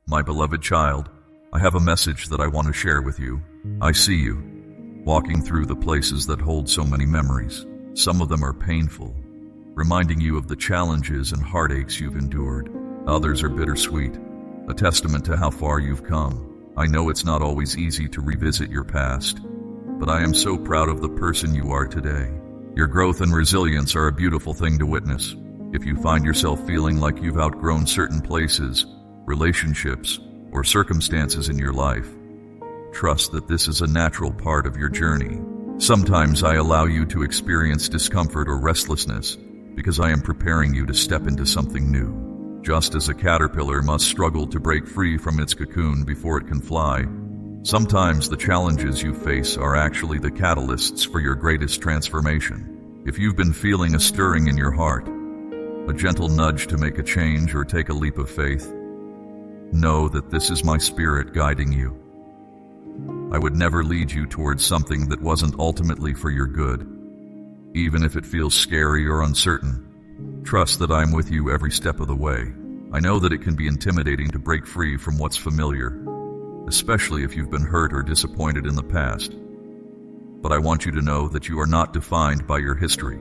My beloved child, I have a message that I want to share with you. I see you, walking through the places that hold so many memories. Some of them are painful, reminding you of the challenges and heartaches you've endured. Others are bittersweet, a testament to how far you've come. I know it's not always easy to revisit your past, but I am so proud of the person you are today. Your growth and resilience are a beautiful thing to witness. If you find yourself feeling like you've outgrown certain places, relationships, or circumstances in your life, trust that this is a natural part of your journey. Sometimes I allow you to experience discomfort or restlessness because I am preparing you to step into something new. Just as a caterpillar must struggle to break free from its cocoon before it can fly, sometimes the challenges you face are actually the catalysts for your greatest transformation. If you've been feeling a stirring in your heart, a gentle nudge to make a change or take a leap of faith, know that this is my spirit guiding you. I would never lead you towards something that wasn't ultimately for your good, even if it feels scary or uncertain. Trust that I'm with you every step of the way. I know that it can be intimidating to break free from what's familiar, especially if you've been hurt or disappointed in the past. But I want you to know that you are not defined by your history.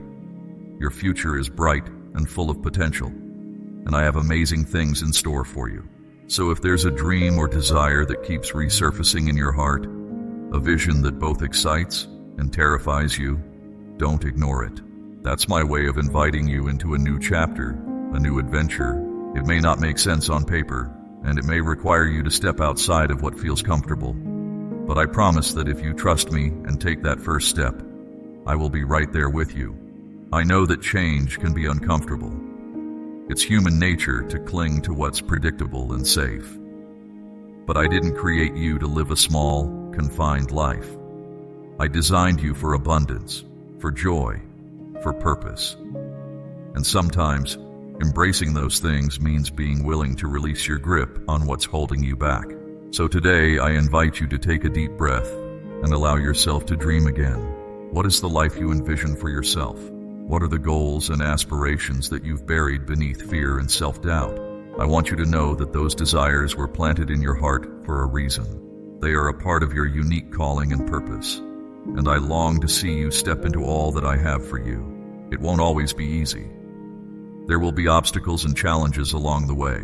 Your future is bright and full of potential, and I have amazing things in store for you. So if there's a dream or desire that keeps resurfacing in your heart, a vision that both excites and terrifies you, don't ignore it. That's my way of inviting you into a new chapter, a new adventure. It may not make sense on paper, and it may require you to step outside of what feels comfortable. But I promise that if you trust me and take that first step, I will be right there with you. I know that change can be uncomfortable. It's human nature to cling to what's predictable and safe. But I didn't create you to live a small, confined life. I designed you for abundance, for joy, for purpose. And sometimes, embracing those things means being willing to release your grip on what's holding you back. So today, I invite you to take a deep breath and allow yourself to dream again. What is the life you envision for yourself? What are the goals and aspirations that you've buried beneath fear and self-doubt? I want you to know that those desires were planted in your heart for a reason. They are a part of your unique calling and purpose, and I long to see you step into all that I have for you. It won't always be easy. There will be obstacles and challenges along the way,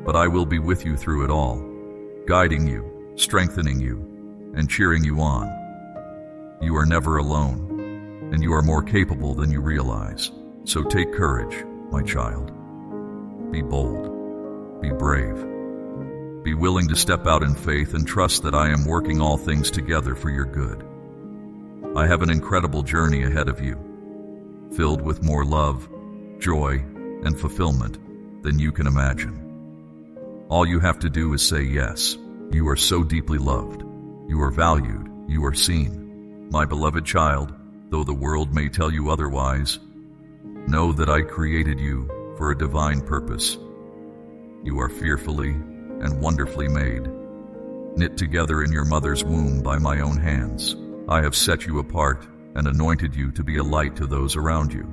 but I will be with you through it all, guiding you, strengthening you, and cheering you on. You are never alone, and you are more capable than you realize. So take courage, my child. Be bold. Be brave. Be willing to step out in faith and trust that I am working all things together for your good. I have an incredible journey ahead of you, filled with more love, joy, and fulfillment than you can imagine. All you have to do is say yes. You are so deeply loved. You are valued. You are seen. My beloved child, though the world may tell you otherwise, know that I created you for a divine purpose. You are fearfully and wonderfully made, knit together in your mother's womb by my own hands. I have set you apart and anointed you to be a light to those around you.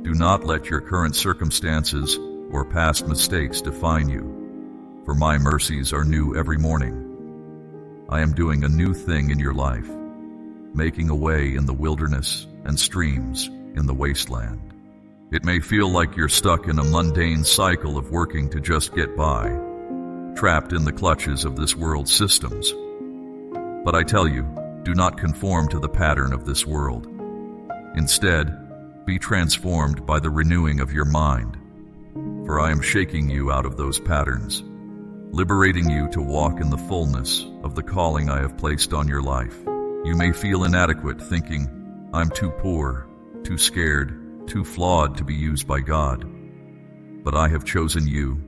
Do not let your current circumstances or past mistakes define you, for my mercies are new every morning. I am doing a new thing in your life, making a way in the wilderness and streams in the wasteland. It may feel like you're stuck in a mundane cycle of working to just get by, trapped in the clutches of this world's systems. But I tell you, do not conform to the pattern of this world. Instead, be transformed by the renewing of your mind, for I am shaking you out of those patterns, liberating you to walk in the fullness of the calling I have placed on your life. You may feel inadequate, thinking, I'm too poor, too scared, too flawed to be used by God. But I have chosen you,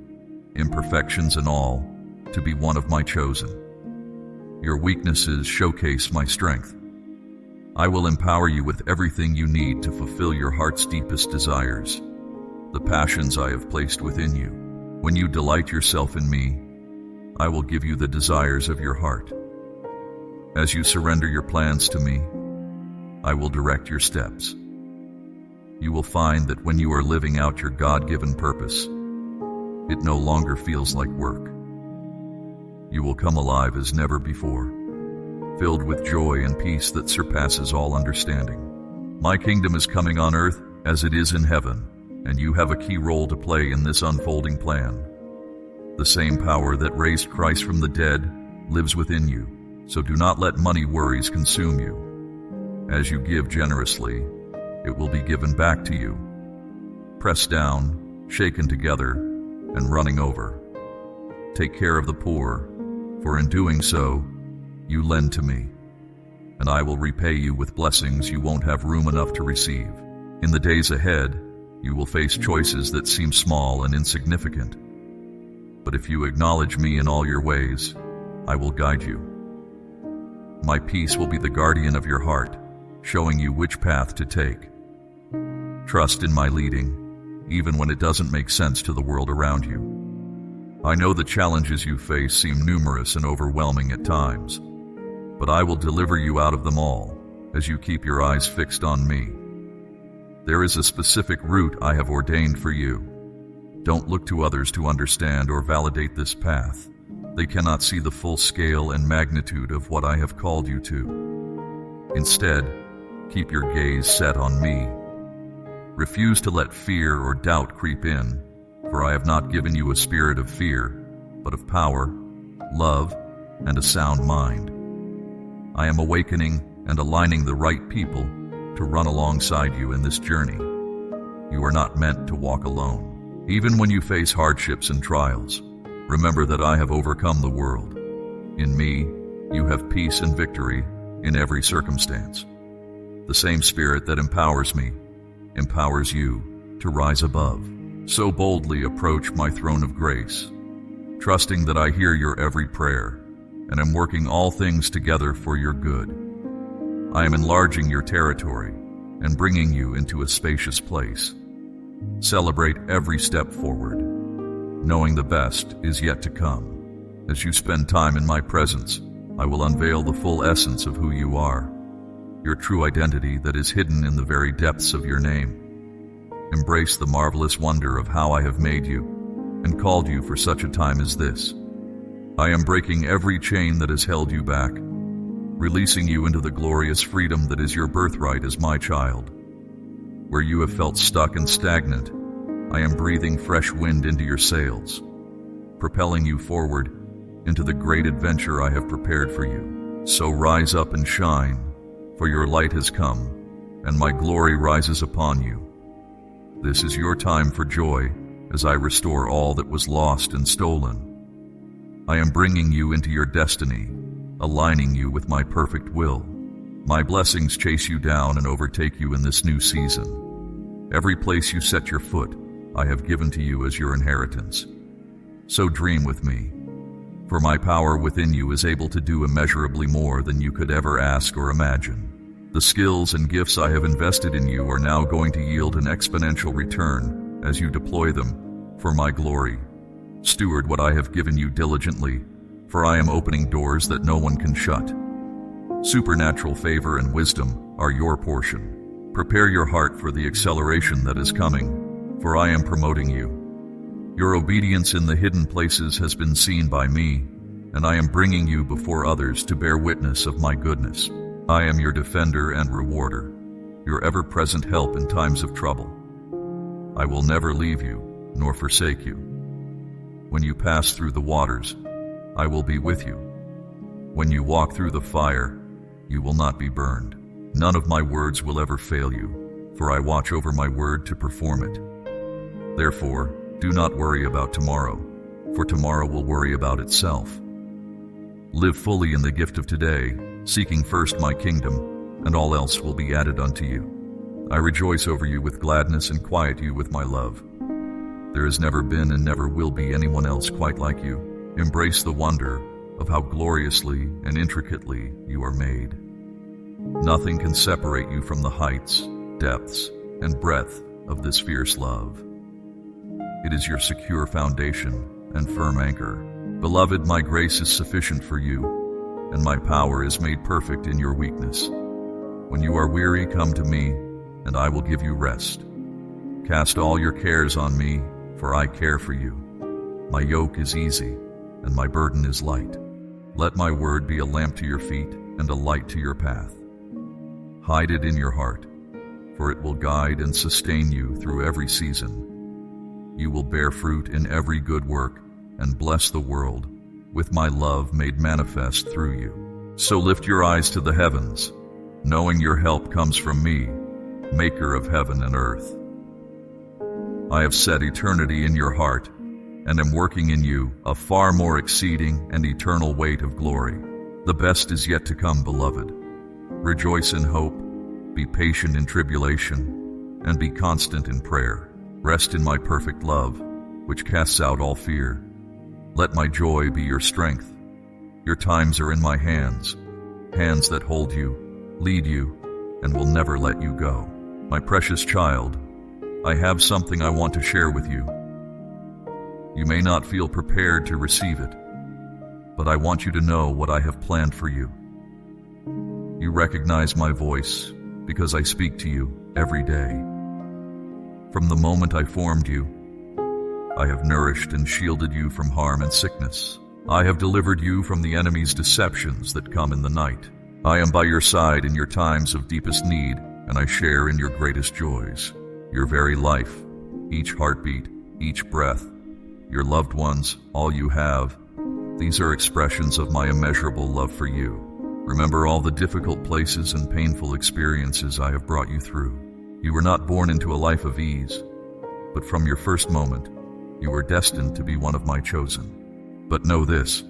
imperfections and all, to be one of my chosen. Your weaknesses showcase my strength. I will empower you with everything you need to fulfill your heart's deepest desires, the passions I have placed within you. When you delight yourself in me, I will give you the desires of your heart. As you surrender your plans to me, I will direct your steps. You will find that when you are living out your God-given purpose, it no longer feels like work. you will come alive as never before, filled with joy and peace that surpasses all understanding. My kingdom is coming on earth as it is in heaven, and you have a key role to play in this unfolding plan. The same power that raised Christ from the dead lives within you, so do not let money worries consume you. As you give generously, it will be given back to you, pressed down, shaken together, and running over. Take care of the poor, for in doing so, you lend to me, and I will repay you with blessings you won't have room enough to receive. In the days ahead, you will face choices that seem small and insignificant. But if you acknowledge me in all your ways, I will guide you. My peace will be the guardian of your heart, showing you which path to take. Trust in my leading, even when it doesn't make sense to the world around you. I know the challenges you face seem numerous and overwhelming at times, but I will deliver you out of them all as you keep your eyes fixed on me. There is a specific route I have ordained for you. Don't look to others to understand or validate this path. They cannot see the full scale and magnitude of what I have called you to. Instead, keep your gaze set on me. Refuse to let fear or doubt creep in, for I have not given you a spirit of fear, but of power, love, and a sound mind. I am awakening and aligning the right people to run alongside you in this journey. You are not meant to walk alone. Even when you face hardships and trials, remember that I have overcome the world. In me, you have peace and victory in every circumstance. The same spirit that empowers me empowers you to rise above. So boldly approach my throne of grace, trusting that I hear your every prayer and am working all things together for your good. I am enlarging your territory and bringing you into a spacious place. Celebrate every step forward, knowing the best is yet to come. As you spend time in my presence, I will unveil the full essence of who you are, your true identity that is hidden in the very depths of your name. Embrace the marvelous wonder of how I have made you and called you for such a time as this. I am breaking every chain that has held you back, releasing you into the glorious freedom that is your birthright as my child. Where you have felt stuck and stagnant, I am breathing fresh wind into your sails, propelling you forward into the great adventure I have prepared for you. So rise up and shine, for your light has come, and my glory rises upon you. This is your time for joy as I restore all that was lost and stolen. I am bringing you into your destiny, aligning you with my perfect will. My blessings chase you down and overtake you in this new season. Every place you set your foot, I have given to you as your inheritance. So dream with me, for my power within you is able to do immeasurably more than you could ever ask or imagine. The skills and gifts I have invested in you are now going to yield an exponential return as you deploy them for my glory. Steward what I have given you diligently, for I am opening doors that no one can shut. Supernatural favor and wisdom are your portion. Prepare your heart for the acceleration that is coming, for I am promoting you. Your obedience in the hidden places has been seen by me, and I am bringing you before others to bear witness of my goodness. I am your defender and rewarder, your ever-present help in times of trouble. I will never leave you, nor forsake you. When you pass through the waters, I will be with you. When you walk through the fire, you will not be burned. None of my words will ever fail you, for I watch over my word to perform it. Therefore, do not worry about tomorrow, for tomorrow will worry about itself. Live fully in the gift of today, seeking first my kingdom, and all else will be added unto you. I rejoice over you with gladness and quiet you with my love. There has never been and never will be anyone else quite like you. Embrace the wonder of how gloriously and intricately you are made. Nothing can separate you from the heights, depths, and breadth of this fierce love. It is your secure foundation and firm anchor. Beloved, my grace is sufficient for you, and my power is made perfect in your weakness. When you are weary, come to me, and I will give you rest. Cast all your cares on me, for I care for you. My yoke is easy, and my burden is light. Let my word be a lamp to your feet and a light to your path. Hide it in your heart, for it will guide and sustain you through every season. You will bear fruit in every good work and bless the world with my love made manifest through you. So lift your eyes to the heavens, knowing your help comes from me, maker of heaven and earth. I have set eternity in your heart and am working in you a far more exceeding and eternal weight of glory. The best is yet to come, beloved. Rejoice in hope, be patient in tribulation, and be constant in prayer. Rest in my perfect love, which casts out all fear. Let my joy be your strength. Your times are in my hands, hands that hold you, lead you, and will never let you go. My precious child, I have something I want to share with you. You may not feel prepared to receive it, but I want you to know what I have planned for you. You recognize my voice because I speak to you every day. From the moment I formed you, I have nourished and shielded you from harm and sickness. I have delivered you from the enemy's deceptions that come in the night. I am by your side in your times of deepest need, and I share in your greatest joys. Your very life, each heartbeat, each breath, your loved ones, all you have, these are expressions of my immeasurable love for you. Remember all the difficult places and painful experiences I have brought you through. You were not born into a life of ease, but from your first moment, you were destined to be one of my chosen. But know this,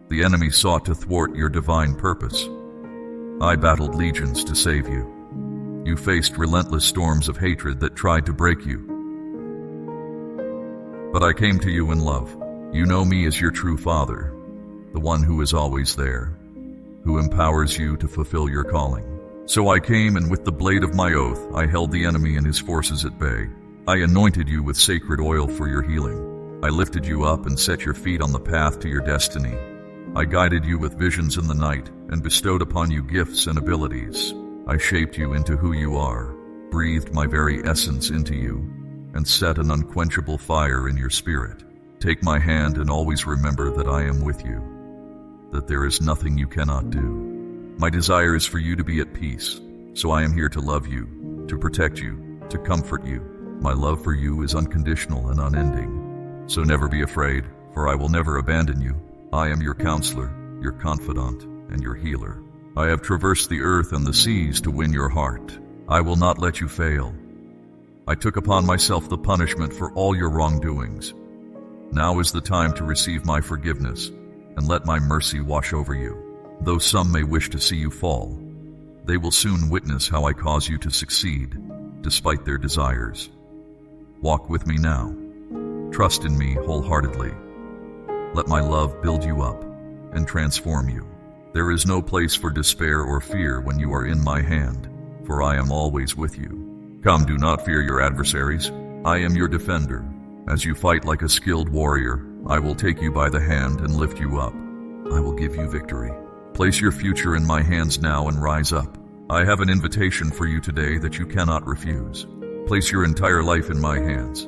the enemy sought to thwart your divine purpose. I battled legions to save you. You faced relentless storms of hatred that tried to break you. But I came to you in love. You know me as your true Father, the one who is always there, who empowers you to fulfill your calling. So I came, and with the blade of my oath, I held the enemy and his forces at bay. I anointed you with sacred oil for your healing. I lifted you up and set your feet on the path to your destiny. I guided you with visions in the night and bestowed upon you gifts and abilities. I shaped you into who you are, breathed my very essence into you, and set an unquenchable fire in your spirit. Take my hand and always remember that I am with you, that there is nothing you cannot do. My desire is for you to be at peace, so I am here to love you, to protect you, to comfort you. My love for you is unconditional and unending. So never be afraid, for I will never abandon you. I am your counselor, your confidant, and your healer. I have traversed the earth and the seas to win your heart. I will not let you fail. I took upon myself the punishment for all your wrongdoings. Now is the time to receive my forgiveness and let my mercy wash over you. Though some may wish to see you fall, they will soon witness how I cause you to succeed, despite their desires. Walk with me now. Trust in me wholeheartedly. Let my love build you up and transform you. There is no place for despair or fear when you are in my hand, for I am always with you. Come, do not fear your adversaries. I am your defender. As you fight like a skilled warrior, I will take you by the hand and lift you up. I will give you victory. Place your future in my hands now and rise up. I have an invitation for you today that you cannot refuse. Place your entire life in my hands.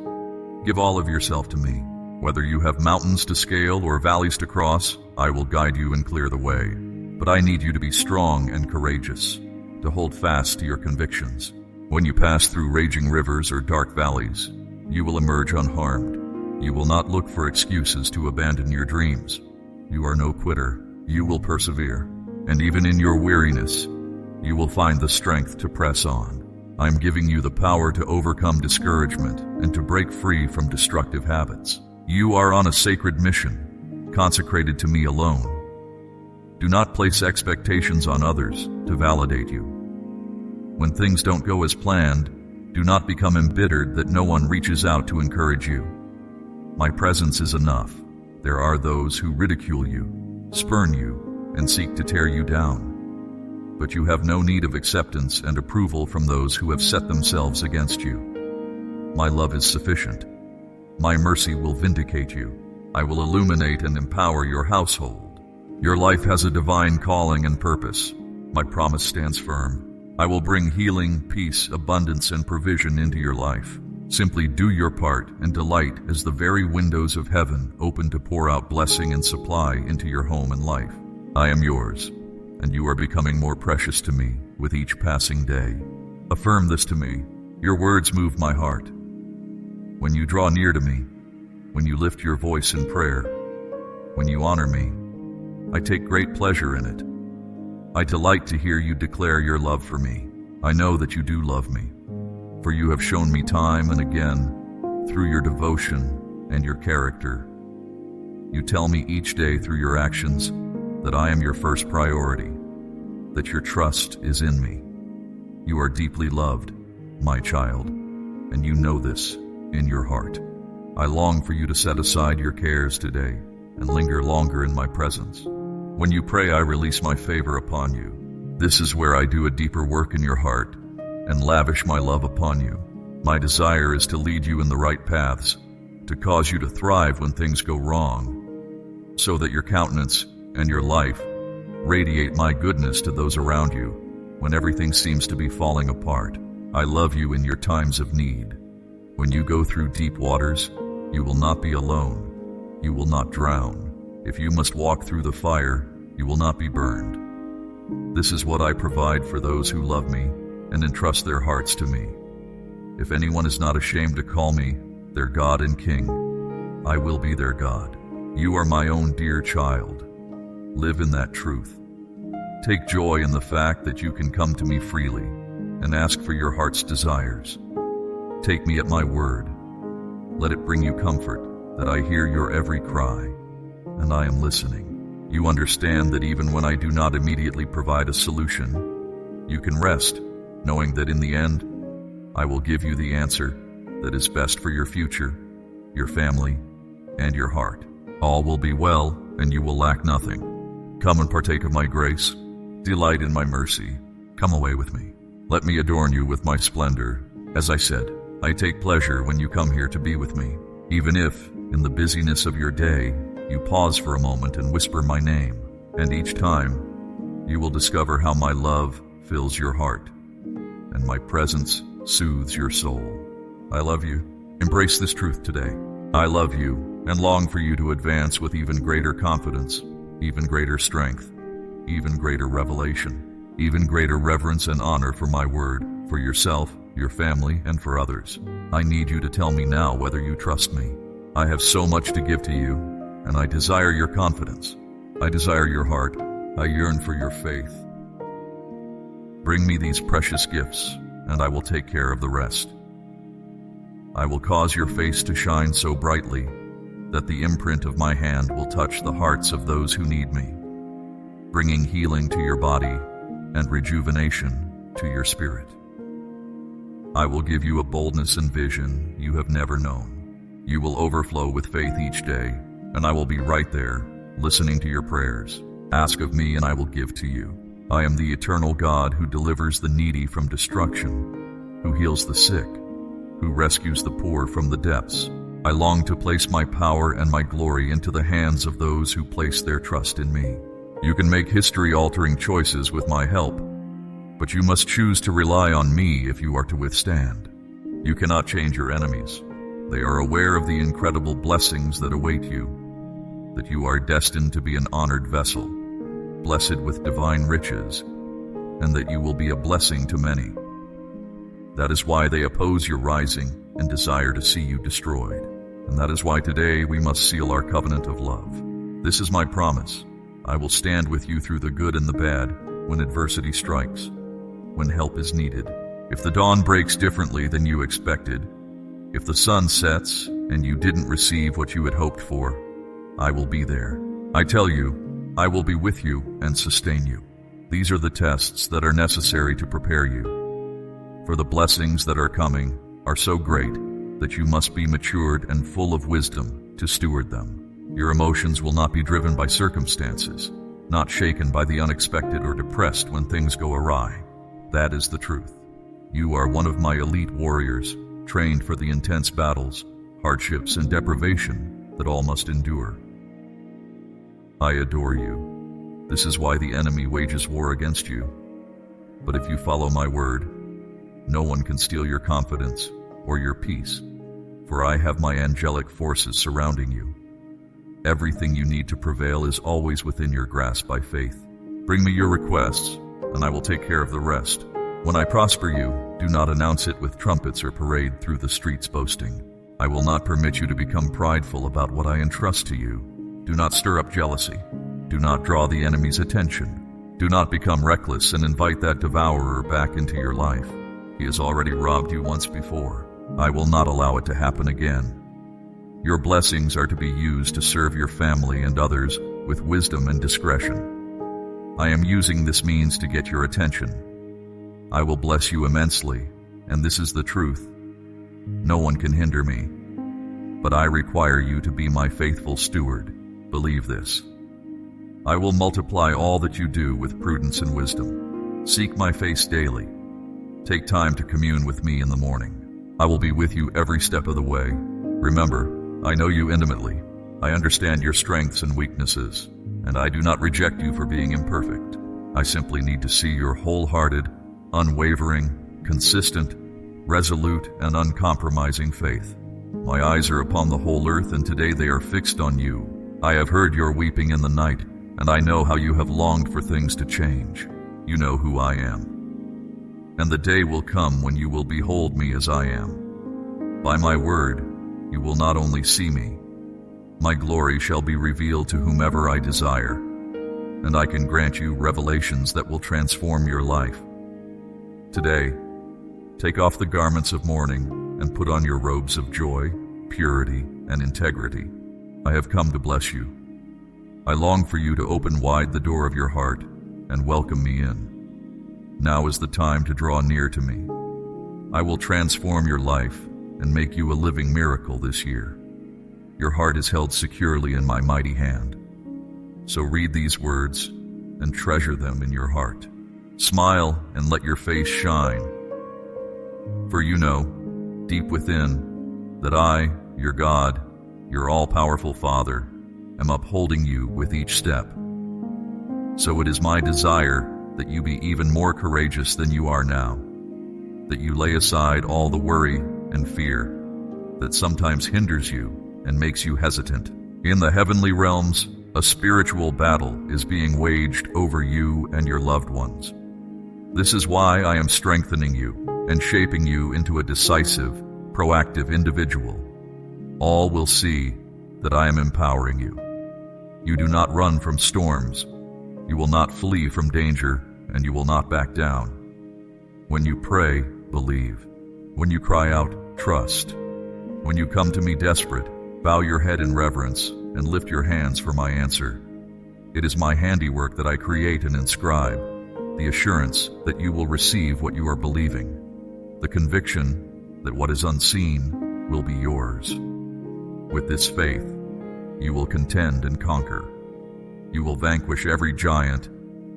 Give all of yourself to me. Whether you have mountains to scale or valleys to cross, I will guide you and clear the way. But I need you to be strong and courageous, to hold fast to your convictions. When you pass through raging rivers or dark valleys, you will emerge unharmed. You will not look for excuses to abandon your dreams. You are no quitter. You will persevere. And even in your weariness, you will find the strength to press on. I am giving you the power to overcome discouragement and to break free from destructive habits. You are on a sacred mission, consecrated to me alone. Do not place expectations on others to validate you. When things don't go as planned, do not become embittered that no one reaches out to encourage you. My presence is enough. There are those who ridicule you, spurn you, and seek to tear you down. But you have no need of acceptance and approval from those who have set themselves against you. My love is sufficient. My mercy will vindicate you. I will illuminate and empower your household. Your life has a divine calling and purpose. My promise stands firm. I will bring healing, peace, abundance, and provision into your life. Simply do your part and delight as the very windows of heaven open to pour out blessing and supply into your home and life. I am yours, and you are becoming more precious to me with each passing day. Affirm this to me. Your words move my heart. When you draw near to me, when you lift your voice in prayer, when you honor me, I take great pleasure in it. I delight to hear you declare your love for me. I know that you do love me, for you have shown me time and again through your devotion and your character. You tell me each day through your actions that I am your first priority, that your trust is in me. You are deeply loved, my child, and you know this in your heart. I long for you to set aside your cares today and linger longer in my presence. When you pray, I release my favor upon you. This is where I do a deeper work in your heart and lavish my love upon you. My desire is to lead you in the right paths, to cause you to thrive when things go wrong, so that your countenance and your life radiate my goodness to those around you when everything seems to be falling apart. I love you in your times of need. When you go through deep waters, you will not be alone. You will not drown. If you must walk through the fire, you will not be burned. This is what I provide for those who love me and entrust their hearts to me. If anyone is not ashamed to call me their God and King, I will be their God. You are my own dear child. Live in that truth. Take joy in the fact that you can come to me freely and ask for your heart's desires. Take me at my word. Let it bring you comfort that I hear your every cry, and I am listening. You understand that even when I do not immediately provide a solution, you can rest, knowing that in the end, I will give you the answer that is best for your future, your family, and your heart. All will be well, and you will lack nothing. Come and partake of my grace. Delight in my mercy. Come away with me. Let me adorn you with my splendor. As I said, I take pleasure when you come here to be with me, even if, in the busyness of your day, you pause for a moment and whisper my name, and each time, you will discover how my love fills your heart, and my presence soothes your soul. I love you. Embrace this truth today. I love you and long for you to advance with even greater confidence, even greater strength, even greater revelation, even greater reverence and honor for my word, for yourself, your family, and for others. I need you to tell me now whether you trust me. I have so much to give to you, and I desire your confidence. I desire your heart. I yearn for your faith. Bring me these precious gifts, and I will take care of the rest. I will cause your face to shine so brightly that the imprint of my hand will touch the hearts of those who need me, bringing healing to your body and rejuvenation to your spirit. I will give you a boldness and vision you have never known. You will overflow with faith each day, and I will be right there, listening to your prayers. Ask of me, and I will give to you. I am the eternal God who delivers the needy from destruction, who heals the sick, who rescues the poor from the depths. I long to place my power and my glory into the hands of those who place their trust in me. You can make history-altering choices with my help, but you must choose to rely on me if you are to withstand. You cannot change your enemies. They are aware of the incredible blessings that await you, that you are destined to be an honored vessel, blessed with divine riches, and that you will be a blessing to many. That is why they oppose your rising and desire to see you destroyed. And that is why today we must seal our covenant of love. This is my promise. I will stand with you through the good and the bad, when adversity strikes, when help is needed. If the dawn breaks differently than you expected, if the sun sets and you didn't receive what you had hoped for, I will be there. I tell you, I will be with you and sustain you. These are the tests that are necessary to prepare you. For the blessings that are coming are so great that you must be matured and full of wisdom to steward them. Your emotions will not be driven by circumstances, not shaken by the unexpected or depressed when things go awry. That is the truth. You are one of my elite warriors, trained for the intense battles, hardships, and deprivation that all must endure. I adore you. This is why the enemy wages war against you. But if you follow my word, no one can steal your confidence or your peace, for I have my angelic forces surrounding you. Everything you need to prevail is always within your grasp by faith. Bring me your requests, and I will take care of the rest. When I prosper you, do not announce it with trumpets or parade through the streets boasting. I will not permit you to become prideful about what I entrust to you. Do not stir up jealousy. Do not draw the enemy's attention. Do not become reckless and invite that devourer back into your life. He has already robbed you once before. I will not allow it to happen again. Your blessings are to be used to serve your family and others with wisdom and discretion. I am using this means to get your attention. I will bless you immensely, and this is the truth. No one can hinder me, but I require you to be my faithful steward. Believe this. I will multiply all that you do with prudence and wisdom. Seek my face daily. Take time to commune with me in the morning. I will be with you every step of the way. Remember, I know you intimately. I understand your strengths and weaknesses, and I do not reject you for being imperfect. I simply need to see your wholehearted, unwavering, consistent, resolute, and uncompromising faith. My eyes are upon the whole earth, and today they are fixed on you. I have heard your weeping in the night, and I know how you have longed for things to change. You know who I am. And the day will come when you will behold me as I am. By my word, you will not only see me. My glory shall be revealed to whomever I desire, and I can grant you revelations that will transform your life. Today, take off the garments of mourning and put on your robes of joy, purity, and integrity. I have come to bless you. I long for you to open wide the door of your heart and welcome me in. Now is the time to draw near to me. I will transform your life and make you a living miracle this year. Your heart is held securely in my mighty hand. So read these words and treasure them in your heart. Smile and let your face shine. For you know, deep within, that I, your God, your all-powerful Father, am upholding you with each step. So it is my desire that you be even more courageous than you are now, that you lay aside all the worry and fear that sometimes hinders you and makes you hesitant. In the heavenly realms, a spiritual battle is being waged over you and your loved ones. This is why I am strengthening you and shaping you into a decisive, proactive individual. All will see that I am empowering you. You do not run from storms. You will not flee from danger, and you will not back down. When you pray, believe. When you cry out, trust. When you come to me desperate, bow your head in reverence and lift your hands for my answer. It is my handiwork that I create and inscribe, the assurance that you will receive what you are believing, the conviction that what is unseen will be yours. With this faith, you will contend and conquer. You will vanquish every giant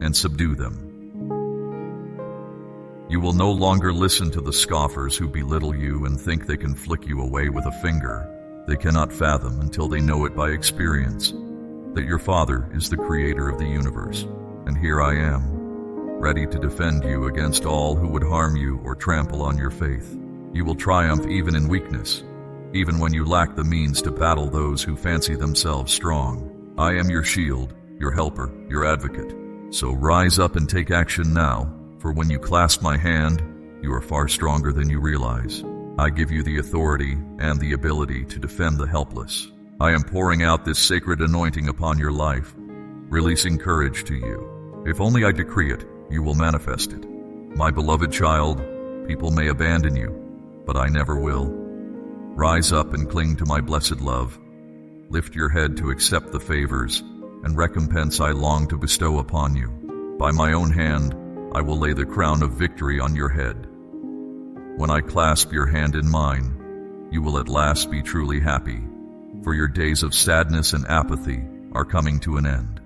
and subdue them. You will no longer listen to the scoffers who belittle you and think they can flick you away with a finger. They cannot fathom until they know it by experience that your Father is the creator of the universe, and here I am, ready to defend you against all who would harm you or trample on your faith. You will triumph even in weakness, even when you lack the means to battle those who fancy themselves strong. I am your shield, your helper, your advocate. So rise up and take action now, for when you clasp my hand, you are far stronger than you realize. I give you the authority and the ability to defend the helpless. I am pouring out this sacred anointing upon your life, releasing courage to you. If only I decree it, you will manifest it. My beloved child, people may abandon you, but I never will. Rise up and cling to my blessed love. Lift your head to accept the favors and recompense I long to bestow upon you. By my own hand, I will lay the crown of victory on your head. When I clasp your hand in mine, you will at last be truly happy, for your days of sadness and apathy are coming to an end.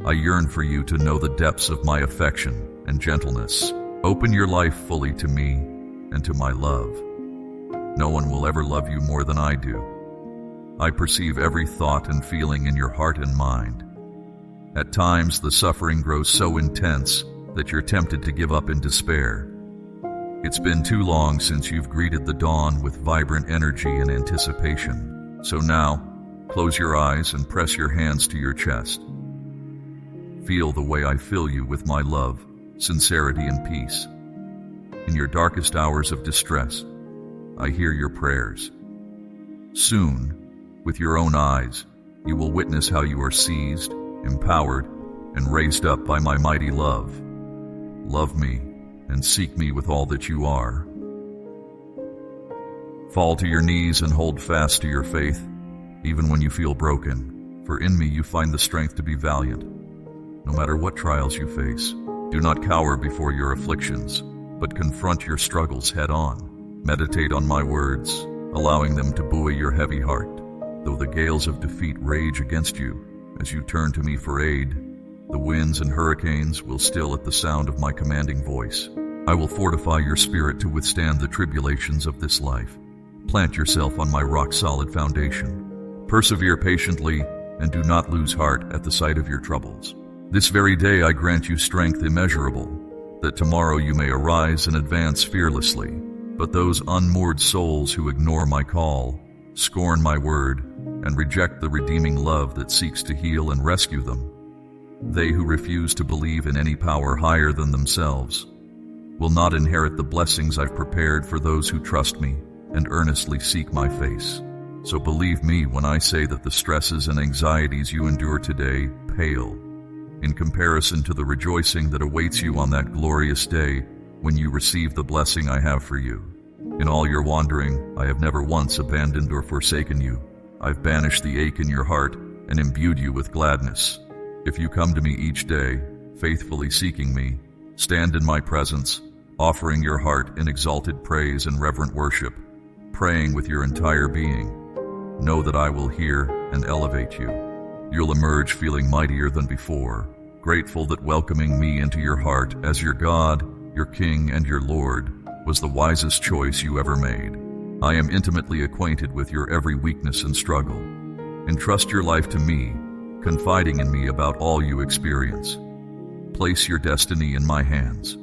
I yearn for you to know the depths of my affection and gentleness. Open your life fully to me and to my love. No one will ever love you more than I do. I perceive every thought and feeling in your heart and mind. At times, the suffering grows so intense that you're tempted to give up in despair. It's been too long since you've greeted the dawn with vibrant energy and anticipation. So now, close your eyes and press your hands to your chest. Feel the way I fill you with my love, sincerity, and peace. In your darkest hours of distress, I hear your prayers. Soon, with your own eyes, you will witness how you are seized, empowered, and raised up by my mighty love. Love me and seek me with all that you are. Fall to your knees and hold fast to your faith, even when you feel broken, for in me you find the strength to be valiant. No matter what trials you face, do not cower before your afflictions, but confront your struggles head on. Meditate on my words, allowing them to buoy your heavy heart. Though the gales of defeat rage against you, as you turn to me for aid, the winds and hurricanes will still at the sound of my commanding voice. I will fortify your spirit to withstand the tribulations of this life. Plant yourself on my rock-solid foundation. Persevere patiently and do not lose heart at the sight of your troubles. This very day I grant you strength immeasurable, that tomorrow you may arise and advance fearlessly. But those unmoored souls who ignore my call, scorn my word, and reject the redeeming love that seeks to heal and rescue them, they who refuse to believe in any power higher than themselves, will not inherit the blessings I've prepared for those who trust me and earnestly seek my face. So believe me when I say that the stresses and anxieties you endure today pale in comparison to the rejoicing that awaits you on that glorious day when you receive the blessing I have for you. In all your wandering, I have never once abandoned or forsaken you. I've banished the ache in your heart and imbued you with gladness. If you come to me each day, faithfully seeking me, stand in my presence, offering your heart in exalted praise and reverent worship, praying with your entire being, know that I will hear and elevate you. You'll emerge feeling mightier than before, grateful that welcoming me into your heart as your God, your King, and your Lord was the wisest choice you ever made. I am intimately acquainted with your every weakness and struggle. Entrust your life to me, confiding in me about all you experience. Place your destiny in my hands.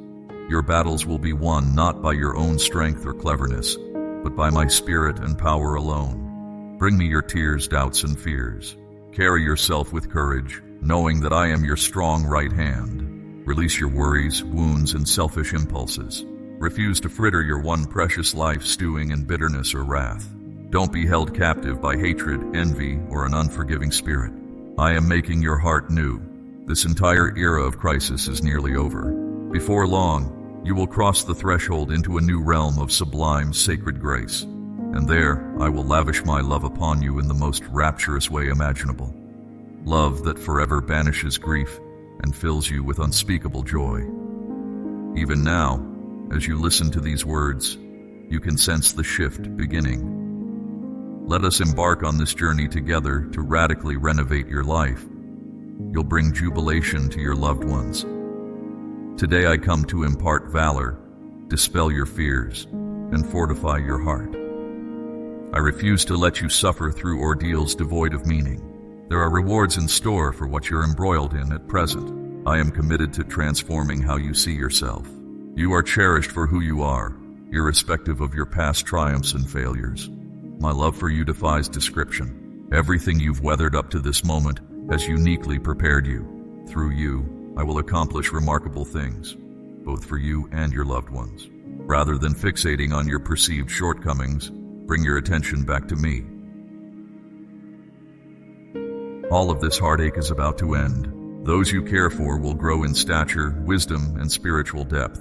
Your battles will be won not by your own strength or cleverness, but by my spirit and power alone. Bring me your tears, doubts, and fears. Carry yourself with courage, knowing that I am your strong right hand. Release your worries, wounds, and selfish impulses. Refuse to fritter your one precious life stewing in bitterness or wrath. Don't be held captive by hatred, envy, or an unforgiving spirit. I am making your heart new. This entire era of crisis is nearly over. Before long, you will cross the threshold into a new realm of sublime, sacred grace. And there, I will lavish my love upon you in the most rapturous way imaginable. Love that forever banishes grief and fills you with unspeakable joy. Even now, as you listen to these words, you can sense the shift beginning. Let us embark on this journey together to radically renovate your life. You'll bring jubilation to your loved ones. Today I come to impart valor, dispel your fears, and fortify your heart. I refuse to let you suffer through ordeals devoid of meaning. There are rewards in store for what you're embroiled in at present. I am committed to transforming how you see yourself. You are cherished for who you are, irrespective of your past triumphs and failures. My love for you defies description. Everything you've weathered up to this moment has uniquely prepared you. Through you, I will accomplish remarkable things, both for you and your loved ones. Rather than fixating on your perceived shortcomings, bring your attention back to me. All of this heartache is about to end. Those you care for will grow in stature, wisdom, and spiritual depth.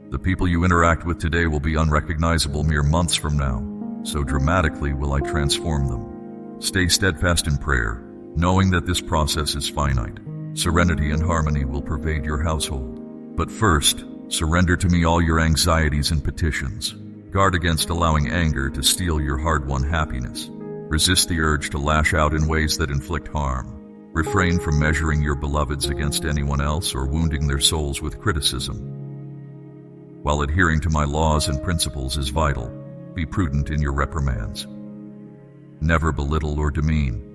The people you interact with today will be unrecognizable mere months from now, so dramatically will I transform them. Stay steadfast in prayer, knowing that this process is finite. Serenity and harmony will pervade your household. But first, surrender to me all your anxieties and petitions. Guard against allowing anger to steal your hard-won happiness. Resist the urge to lash out in ways that inflict harm. Refrain from measuring your beloveds against anyone else or wounding their souls with criticism. While adhering to my laws and principles is vital, be prudent in your reprimands. Never belittle or demean.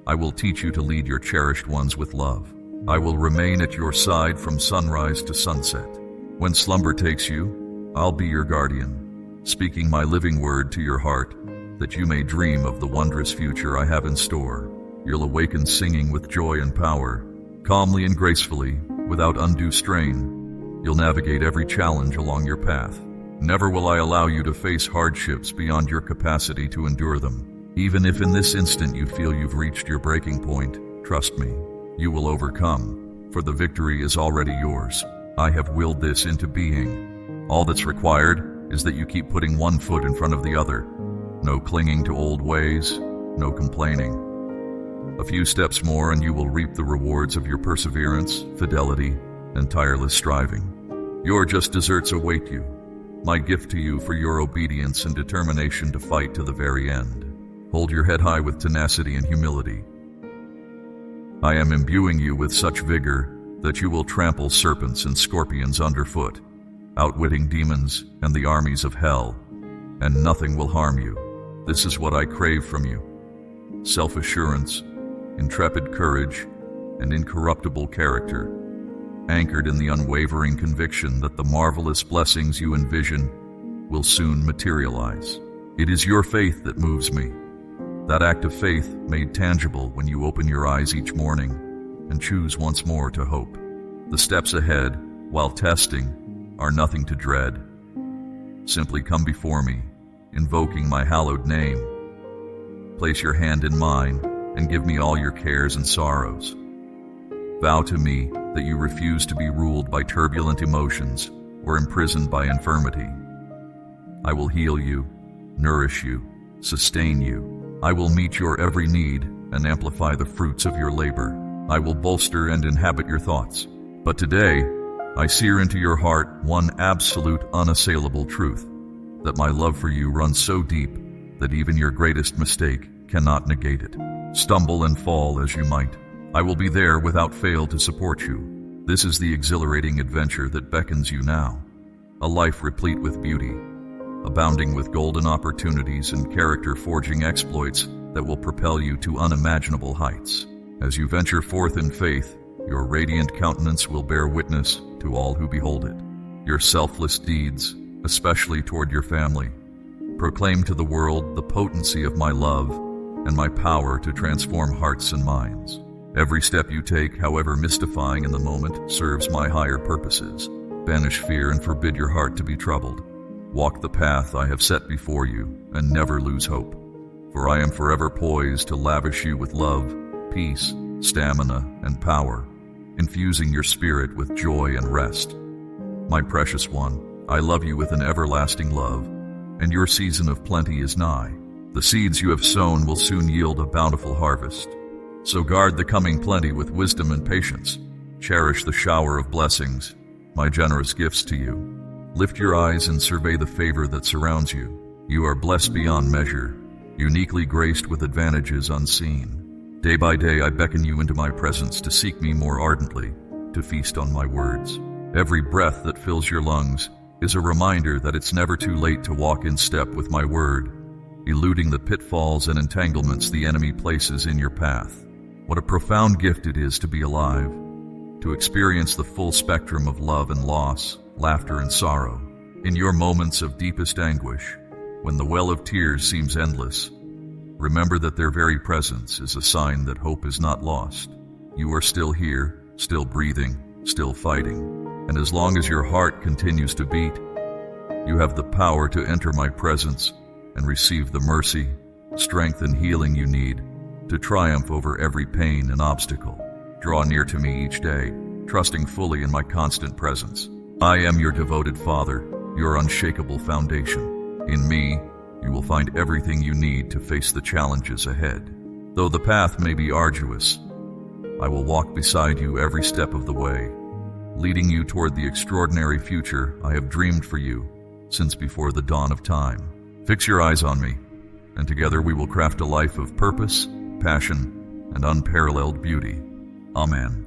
I will teach you to lead your cherished ones with love. I will remain at your side from sunrise to sunset. When slumber takes you, I'll be your guardian, speaking my living word to your heart, that you may dream of the wondrous future I have in store. You'll awaken singing with joy and power, calmly and gracefully, without undue strain. You'll navigate every challenge along your path. Never will I allow you to face hardships beyond your capacity to endure them. Even if in this instant you feel you've reached your breaking point, trust me, you will overcome, for the victory is already yours. I have willed this into being. All that's required is that you keep putting one foot in front of the other. No clinging to old ways, no complaining. A few steps more and you will reap the rewards of your perseverance, fidelity, and tireless striving. Your just desserts await you, my gift to you for your obedience and determination to fight to the very end. Hold your head high with tenacity and humility. I am imbuing you with such vigor that you will trample serpents and scorpions underfoot, outwitting demons and the armies of hell, and nothing will harm you. This is what I crave from you: self-assurance, intrepid courage, and incorruptible character, anchored in the unwavering conviction that the marvelous blessings you envision will soon materialize. It is your faith that moves me, that act of faith made tangible when you open your eyes each morning and choose once more to hope. The steps ahead, while testing, are nothing to dread. Simply come before me, invoking my hallowed name. Place your hand in mine and give me all your cares and sorrows. Vow to me that you refuse to be ruled by turbulent emotions or imprisoned by infirmity. I will heal you, nourish you, sustain you. I will meet your every need and amplify the fruits of your labor. I will bolster and inhabit your thoughts. But today, I sear into your heart one absolute, unassailable truth, that my love for you runs so deep that even your greatest mistake cannot negate it. Stumble and fall as you might, I will be there without fail to support you. This is the exhilarating adventure that beckons you now. A life replete with beauty, abounding with golden opportunities and character-forging exploits that will propel you to unimaginable heights. As you venture forth in faith, your radiant countenance will bear witness to all who behold it. Your selfless deeds, especially toward your family, proclaim to the world the potency of my love and my power to transform hearts and minds. Every step you take, however mystifying in the moment, serves my higher purposes. Banish fear and forbid your heart to be troubled. Walk the path I have set before you and never lose hope, for I am forever poised to lavish you with love, peace, stamina, and power, infusing your spirit with joy and rest. My precious one, I love you with an everlasting love, and your season of plenty is nigh. The seeds you have sown will soon yield a bountiful harvest. So guard the coming plenty with wisdom and patience. Cherish the shower of blessings, my generous gifts to you. Lift your eyes and survey the favor that surrounds you. You are blessed beyond measure, uniquely graced with advantages unseen. Day by day I beckon you into my presence to seek me more ardently, to feast on my words. Every breath that fills your lungs is a reminder that it's never too late to walk in step with my word, eluding the pitfalls and entanglements the enemy places in your path. What a profound gift it is to be alive, to experience the full spectrum of love and loss, laughter and sorrow. In your moments of deepest anguish, when the well of tears seems endless, remember that their very presence is a sign that hope is not lost. You are still here, still breathing, still fighting, and as long as your heart continues to beat, you have the power to enter my presence and receive the mercy, strength, and healing you need to triumph over every pain and obstacle. Draw near to me each day, trusting fully in my constant presence. I am your devoted Father, your unshakable foundation. In me, you will find everything you need to face the challenges ahead. Though the path may be arduous, I will walk beside you every step of the way, leading you toward the extraordinary future I have dreamed for you since before the dawn of time. Fix your eyes on me, and together we will craft a life of purpose, passion, and unparalleled beauty. Amen.